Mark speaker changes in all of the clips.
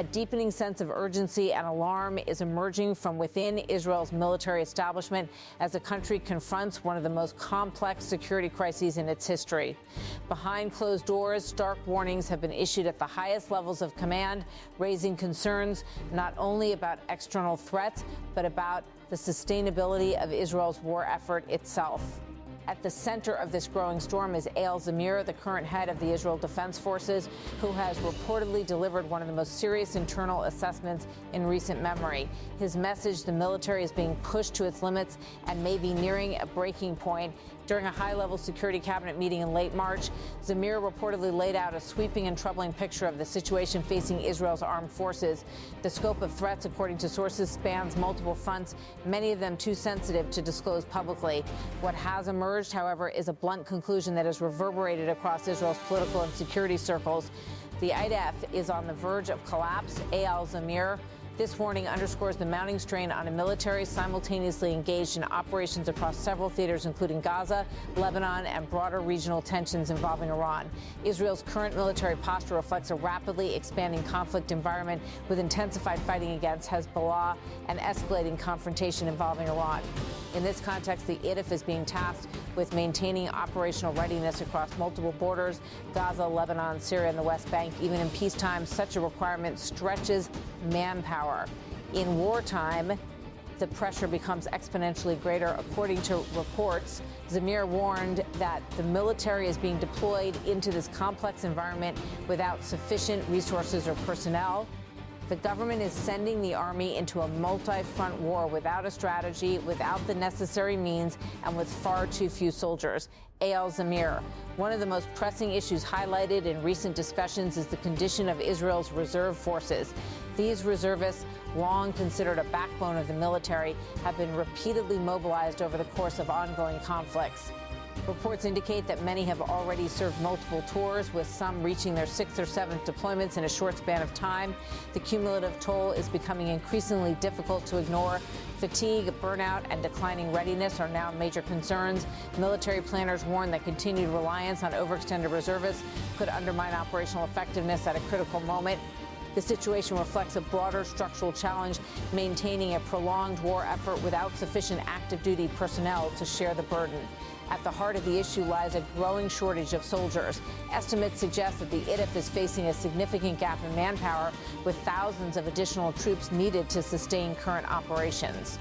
Speaker 1: A deepening sense of urgency and alarm is emerging from within Israel's military establishment as the country confronts one of the most complex security crises in its history. Behind closed doors, stark warnings have been issued at the highest levels of command, raising concerns not only about external threats, but about the sustainability of Israel's war effort itself. At the center of this growing storm is Eyal Zamir, the current head of the Israel Defense Forces, who has reportedly delivered one of the most serious internal assessments in recent memory. His message, the military is being pushed to its limits and may be nearing a breaking point. During a high-level security cabinet meeting in late March, Zamir reportedly laid out a sweeping and troubling picture of the situation facing Israel's armed forces. The scope of threats, according to sources, spans multiple fronts, many of them too sensitive to disclose publicly. What has emerged, however, is a blunt conclusion that has reverberated across Israel's political and security circles. The IDF is on the verge of collapse. Eyal Zamir. This warning underscores the mounting strain on a military simultaneously engaged in operations across several theaters, including Gaza, Lebanon, and broader regional tensions involving Iran. Israel's current military posture reflects a rapidly expanding conflict environment with intensified fighting against Hezbollah and escalating confrontation involving Iran. In this context, the IDF is being tasked with maintaining operational readiness across multiple borders, Gaza, Lebanon, Syria, and the West Bank. Even in peacetime, such a requirement stretches manpower. In wartime, the pressure becomes exponentially greater. According to reports, Zamir warned that the military is being deployed into this complex environment without sufficient resources or personnel. The government is sending the army into a multi-front war without a strategy, without the necessary means, and with far too few soldiers. Eyal Zamir. One of the most pressing issues highlighted in recent discussions is the condition of Israel's reserve forces. These reservists, long considered a backbone of the military, have been repeatedly mobilized over the course of ongoing conflicts. Reports indicate that many have already served multiple tours, with some reaching their 6th or 7th deployments in a short span of time. The cumulative toll is becoming increasingly difficult to ignore. Fatigue, burnout, and declining readiness are now major concerns. Military planners warn that continued reliance on overextended reservists could undermine operational effectiveness at a critical moment. The situation reflects a broader structural challenge, maintaining a prolonged war effort without sufficient active duty personnel to share the burden. At the heart of the issue lies a growing shortage of soldiers. Estimates suggest that the IDF is facing a significant gap in manpower, with thousands of additional troops needed to sustain current operations.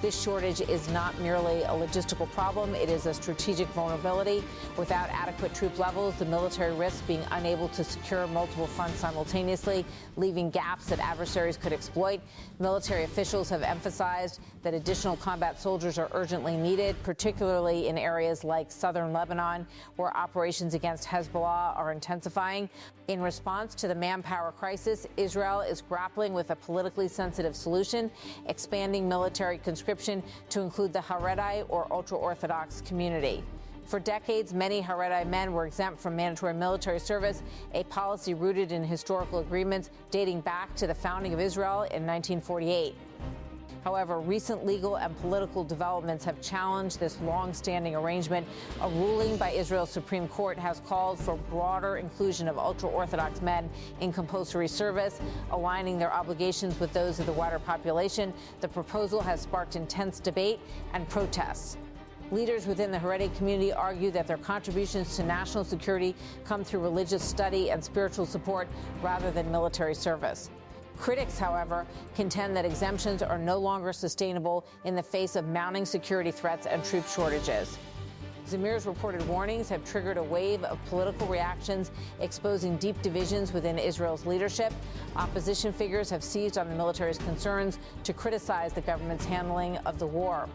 Speaker 1: This shortage is not merely a logistical problem, it is a strategic vulnerability. Without adequate troop levels, the military risks being unable to secure multiple fronts simultaneously, leaving gaps that adversaries could exploit. Military officials have emphasized that additional combat soldiers are urgently needed, particularly in areas like southern Lebanon, where operations against Hezbollah are intensifying. In response to the manpower crisis, Israel is grappling with a politically sensitive solution, expanding military conscription to include the Haredi or ultra-Orthodox community. For decades, many Haredi men were exempt from mandatory military service, a policy rooted in historical agreements dating back to the founding of Israel in 1948. However, recent legal and political developments have challenged this long-standing arrangement. A ruling by Israel's Supreme Court has called for broader inclusion of ultra-Orthodox men in compulsory service, aligning their obligations with those of the wider population. The proposal has sparked intense debate and protests. Leaders within the Haredi community argue that their contributions to national security come through religious study and spiritual support rather than military service. Critics, however, contend that exemptions are no longer sustainable in the face of mounting security threats and troop shortages. Zamir's reported warnings have triggered a wave of political reactions, exposing deep divisions within Israel's leadership. Opposition figures have seized on the military's concerns to criticize the government's handling of the war.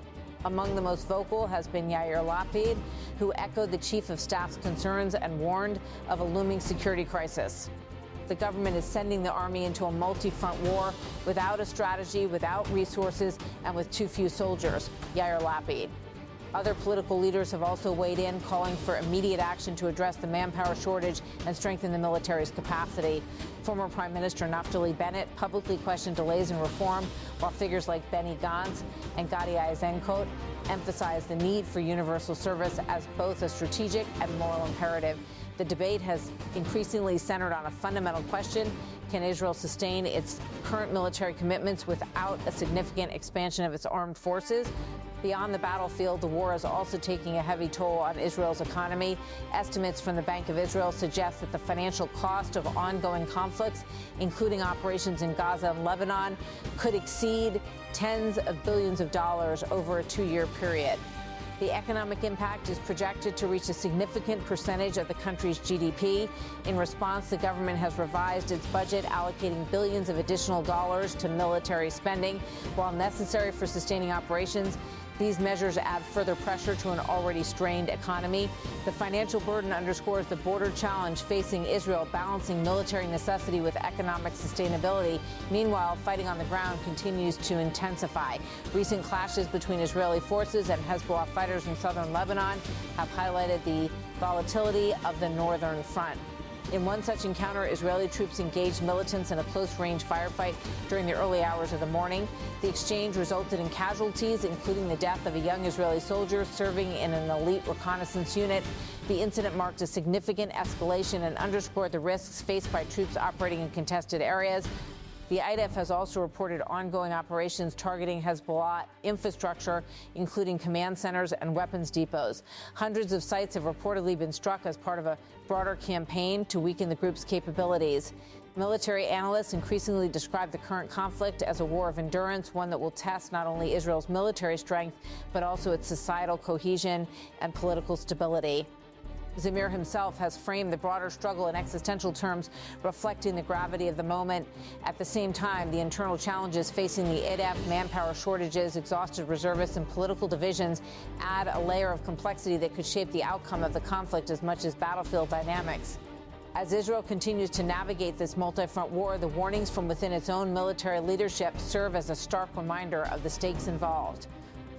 Speaker 1: Among the most vocal has been Yair Lapid, who echoed the chief of staff's concerns and warned of a looming security crisis. The government is sending the army into a multi-front war without a strategy, without resources, and with too few soldiers, Yair Lapid. Other political leaders have also weighed in, calling for immediate action to address the manpower shortage and strengthen the military's capacity. Former Prime Minister Naftali Bennett publicly questioned delays in reform, while figures like Benny Gantz and Gadi Eisenkot emphasized the need for universal service as both a strategic and moral imperative. The debate has increasingly centered on a fundamental question: can Israel sustain its current military commitments without a significant expansion of its armed forces? Beyond the battlefield, the war is also taking a heavy toll on Israel's economy. Estimates from the Bank of Israel suggest that the financial cost of ongoing conflicts, including operations in Gaza and Lebanon, could exceed tens of billions of dollars over a 2-year period. The economic impact is projected to reach a significant percentage of the country's GDP. In response, the government has revised its budget, allocating billions of additional dollars to military spending. While necessary for sustaining operations, these measures add further pressure to an already strained economy. The financial burden underscores the border challenge facing Israel, balancing military necessity with economic sustainability. Meanwhile, fighting on the ground continues to intensify. Recent clashes between Israeli forces and Hezbollah fighters in southern Lebanon have highlighted the volatility of the northern front. In one such encounter, Israeli troops engaged militants in a close-range firefight during the early hours of the morning. The exchange resulted in casualties, including the death of a young Israeli soldier serving in an elite reconnaissance unit. The incident marked a significant escalation and underscored the risks faced by troops operating in contested areas. The IDF has also reported ongoing operations targeting Hezbollah infrastructure, including command centers and weapons depots. Hundreds of sites have reportedly been struck as part of a broader campaign to weaken the group's capabilities. Military analysts increasingly describe the current conflict as a war of endurance, one that will test not only Israel's military strength, but also its societal cohesion and political stability. Zamir himself has framed the broader struggle in existential terms, reflecting the gravity of the moment. At the same time, the internal challenges facing the IDF, manpower shortages, exhausted reservists, and political divisions add a layer of complexity that could shape the outcome of the conflict as much as battlefield dynamics. As Israel continues to navigate this multi-front war, the warnings from within its own military leadership serve as a stark reminder of the stakes involved.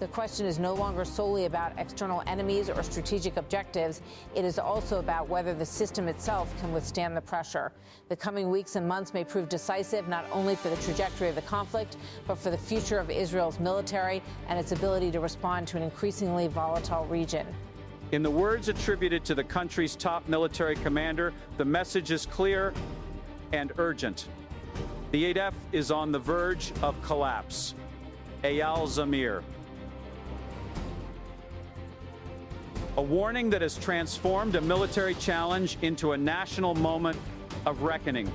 Speaker 1: The question is no longer solely about external enemies or strategic objectives. It is also about whether the system itself can withstand the pressure. The coming weeks and months may prove decisive not only for the trajectory of the conflict, but for the future of Israel's military and its ability to respond to an increasingly volatile region.
Speaker 2: In the words attributed to the country's top military commander, the message is clear and urgent. The IDF is on the verge of collapse. Eyal Zamir. A warning that has transformed a military challenge into a national moment of reckoning.